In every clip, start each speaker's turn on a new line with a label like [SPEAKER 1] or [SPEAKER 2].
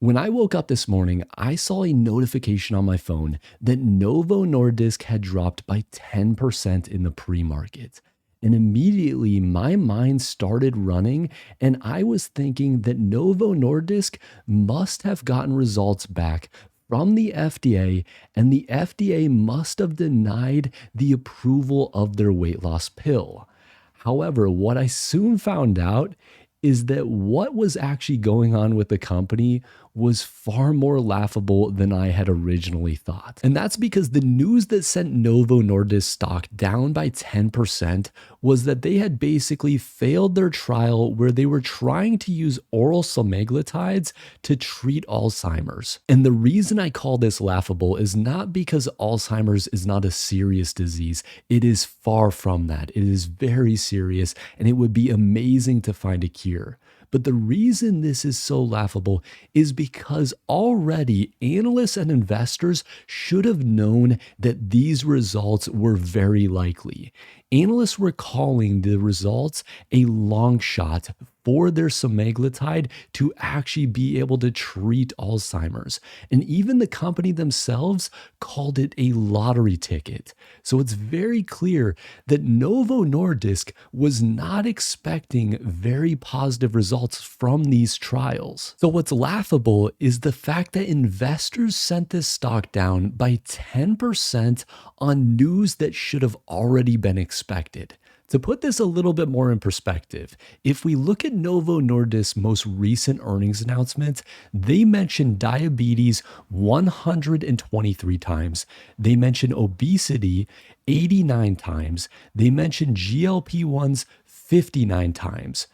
[SPEAKER 1] When I woke up this morning, I saw a notification on my phone that Novo Nordisk had dropped by 10% in the pre market. And immediately my mind started running, and I was thinking that Novo Nordisk must have gotten results back from the FDA, and the FDA must have denied the approval of their weight loss pill. However, what I soon found out is that what was actually going on with the company was far more laughable than I had originally thought. And that's because the news that sent Novo Nordisk stock down by 10% was that they had basically failed their trial where they were trying to use oral semaglutides to treat Alzheimer's. And the reason I call this laughable is not because Alzheimer's is not a serious disease. It is far from that. It is very serious, and it would be amazing to find a cure. But the reason this is so laughable is because already analysts and investors should have known that these results were very likely. Analysts were calling the results a long shot for their semaglutide to actually be able to treat Alzheimer's. And even the company themselves called it a lottery ticket. So it's very clear that Novo Nordisk was not expecting very positive results from these trials. So what's laughable is the fact that investors sent this stock down by 10% on news that should have already been expected. To put this a little bit more in perspective, if we look at Novo Nordisk's most recent earnings announcement, they mentioned diabetes 123 times. They mentioned obesity 89 times. They mentioned GLP-1s 59 times.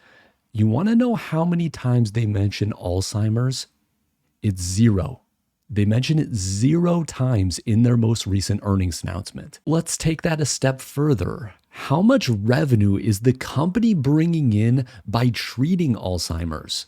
[SPEAKER 1] You want to know how many times they mention Alzheimer's? It's zero. They mention it 0 times in their most recent earnings announcement. Let's take that a step further. How much revenue is the company bringing in by treating Alzheimer's?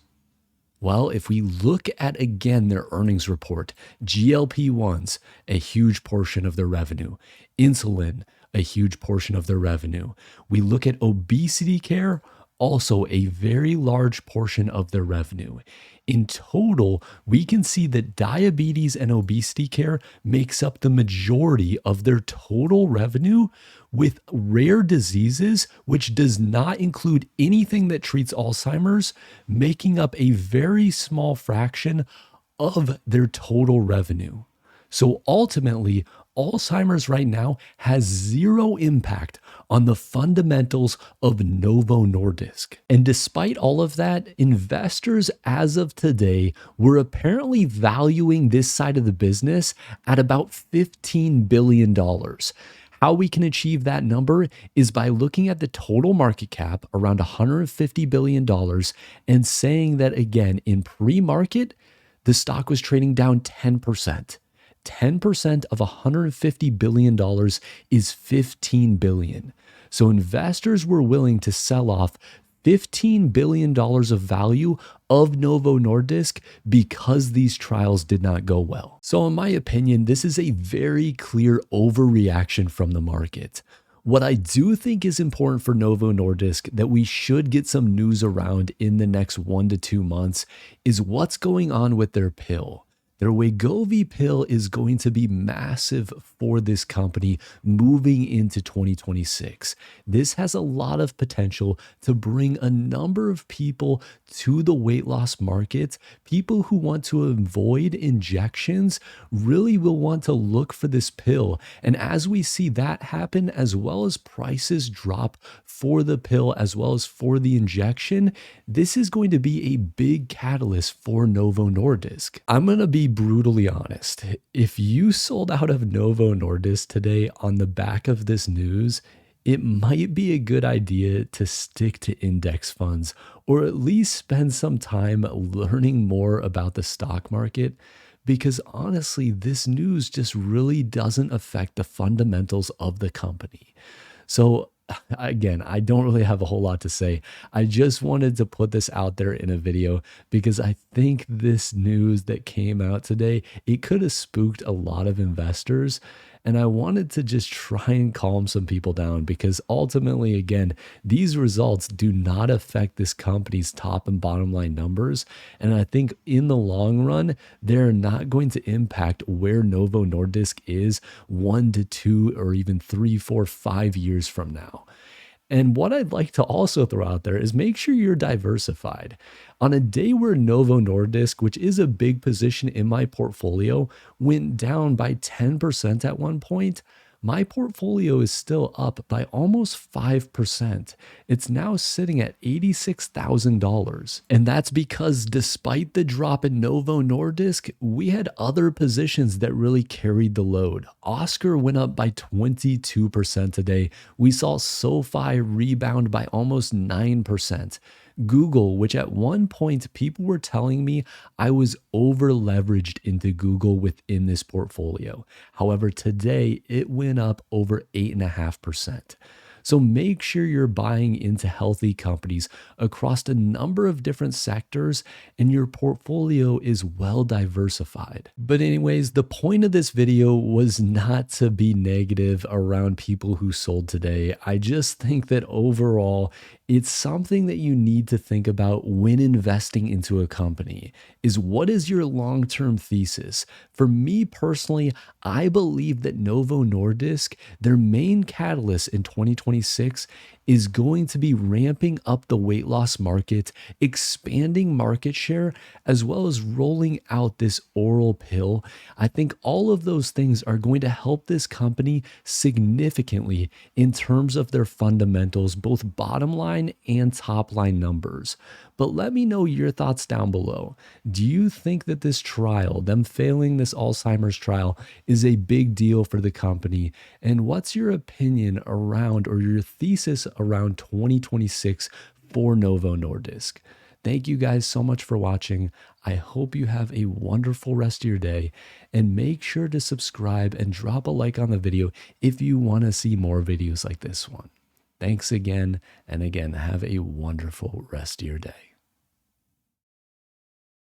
[SPEAKER 1] Well, if we look at again their earnings report, GLP-1s, a huge portion of their revenue, insulin, a huge portion of their revenue. We look at obesity care, also a very large portion of their revenue. In total, we can see that diabetes and obesity care makes up the majority of their total revenue, with rare diseases, which does not include anything that treats Alzheimer's, making up a very small fraction of their total revenue. So ultimately, Alzheimer's right now has zero impact on the fundamentals of Novo Nordisk. And despite all of that, investors as of today were apparently valuing this side of the business at about $15 billion. How we can achieve that number is by looking at the total market cap around $150 billion and saying that again, in pre-market, the stock was trading down 10%. 10% of $150 billion is $15 billion. So investors were willing to sell off $15 billion of value of Novo Nordisk because these trials did not go well. So in my opinion, this is a very clear overreaction from the market. What I do think is important for Novo Nordisk that we should get some news around in the next 1 to 2 months is what's going on with their pill. Their Wegovy pill is going to be massive for this company moving into 2026. This has a lot of potential to bring a number of people to the weight loss market. People who want to avoid injections really will want to look for this pill. And as we see that happen, as well as prices drop for the pill, as well as for the injection, this is going to be a big catalyst for Novo Nordisk. I'm going to be brutally honest. If you sold out of Novo Nordisk today on the back of this news, it might be a good idea to stick to index funds or at least spend some time learning more about the stock market, because honestly, this news just really doesn't affect the fundamentals of the company. So again, I don't really have a whole lot to say. I just wanted to put this out there in a video because I think this news that came out today, it could have spooked a lot of investors. And I wanted to just try and calm some people down because ultimately, again, these results do not affect this company's top and bottom line numbers. And I think in the long run, they're not going to impact where Novo Nordisk is 1 to 2 or even 3, 4, 5 years from now. And what I'd like to also throw out there is make sure you're diversified. On a day where Novo Nordisk, which is a big position in my portfolio, went down by 10% at one point, my portfolio is still up by almost 5%. It's now sitting at $86,000. And that's because despite the drop in Novo Nordisk, we had other positions that really carried the load. Oscar went up by 22% today. We saw SoFi rebound by almost 9%. Google, which at one point people were telling me I was over leveraged into Google within this portfolio. However, today it went up over 8.5%. So make sure you're buying into healthy companies across a number of different sectors and your portfolio is well diversified. But anyways, the point of this video was not to be negative around people who sold today. I just think that overall, it's something that you need to think about when investing into a company is what is your long-term thesis? For me personally, I believe that Novo Nordisk, their main catalyst in 2026 is going to be ramping up the weight loss market, expanding market share, as well as rolling out this oral pill. I think all of those things are going to help this company significantly in terms of their fundamentals, both bottom line and top line numbers. But let me know your thoughts down below. Do you think that this trial, them failing this Alzheimer's trial, is a big deal for the company? And what's your opinion around or your thesis around 2026 for Novo Nordisk? Thank you guys so much for watching. I hope you have a wonderful rest of your day and make sure to subscribe and drop a like on the video if you want to see more videos like this one. Thanks again, and again, have a wonderful rest of your day.